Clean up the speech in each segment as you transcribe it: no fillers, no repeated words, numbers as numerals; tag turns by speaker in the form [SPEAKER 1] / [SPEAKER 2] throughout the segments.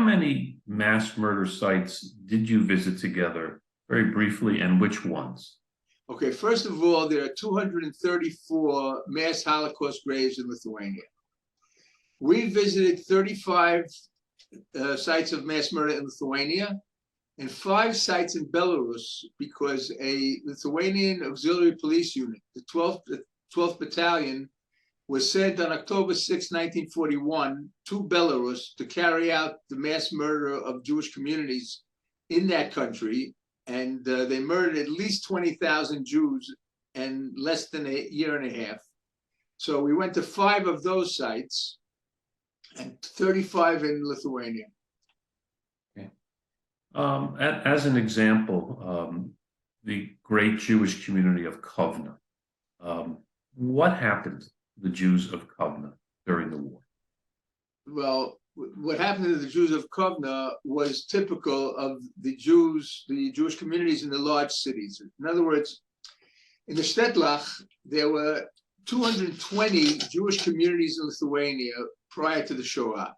[SPEAKER 1] many mass murder sites did you visit together, very briefly, and which ones?
[SPEAKER 2] Okay, first of all, there are 234 mass Holocaust graves in Lithuania. We visited 35 sites of mass murder in Lithuania and 5 sites in Belarus, because a Lithuanian auxiliary police unit, the 12th Battalion, was sent on October 6, 1941 to Belarus to carry out the mass murder of Jewish communities in that country. And they murdered at least 20,000 Jews in less than a year and a half. So we went to 5 of those sites and 35 in Lithuania.
[SPEAKER 1] Okay. As an example, the great Jewish community of Kovno. What happened to the Jews of Kovno during the war?
[SPEAKER 2] Well, what happened to the Jews of Kovno was typical of the Jewish communities in the large cities. In other words, in the Shtetlach, there were 220 Jewish communities in Lithuania prior to the Shoah.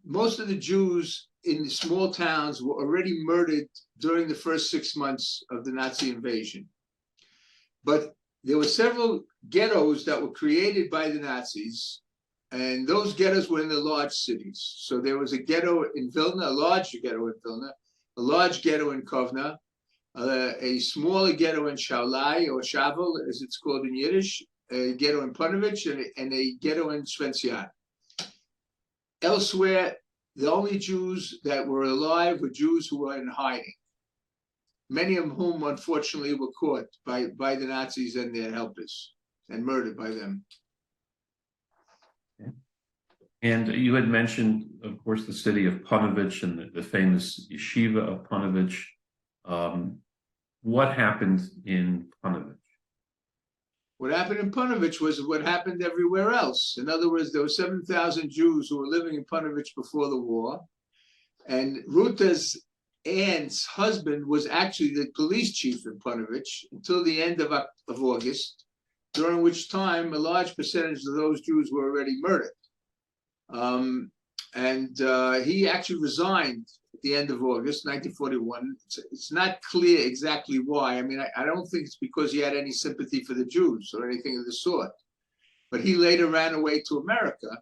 [SPEAKER 2] Most of the Jews in the small towns were already murdered during the first 6 months of the Nazi invasion. But there were several ghettos that were created by the Nazis, and those ghettos were in the large cities. So there was a ghetto in Vilna, a large ghetto in Vilna, a large ghetto in Kovno, a smaller ghetto in Shaulai, or Shavel, as it's called in Yiddish, a ghetto in Ponevezh, and a ghetto in Svensian. Elsewhere, the only Jews that were alive were Jews who were in hiding, many of whom, unfortunately, were caught by the Nazis and their helpers and murdered by them.
[SPEAKER 1] Okay. And you had mentioned, of course, the city of Ponevezh and the famous yeshiva of Ponevezh. What happened in Ponevezh?
[SPEAKER 2] What happened in Ponevezh was what happened everywhere else. In other words, there were 7,000 Jews who were living in Ponevezh before the war, and Ruta's aunt's husband was actually the police chief in Ponevezh until the end of August, during which time a large percentage of those Jews were already murdered. He actually resigned at the end of August 1941. It's not clear exactly why. I mean, I don't think it's because he had any sympathy for the Jews or anything of the sort. But he later ran away to America,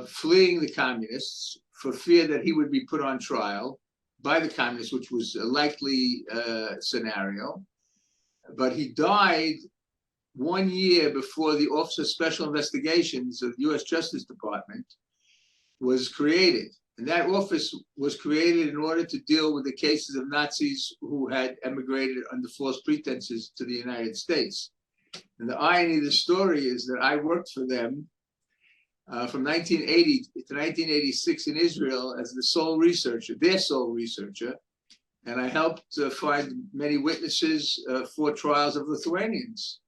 [SPEAKER 2] fleeing the communists for fear that he would be put on trial by the communists, which was a likely scenario. But he died 1 year before the Office of Special Investigations of the U.S. Justice Department was created. And that office was created in order to deal with the cases of Nazis who had emigrated under false pretenses to the United States. And the irony of the story is that I worked for them from 1980 to 1986 in Israel as the sole researcher, their sole researcher. And I helped find many witnesses for trials of Lithuanians.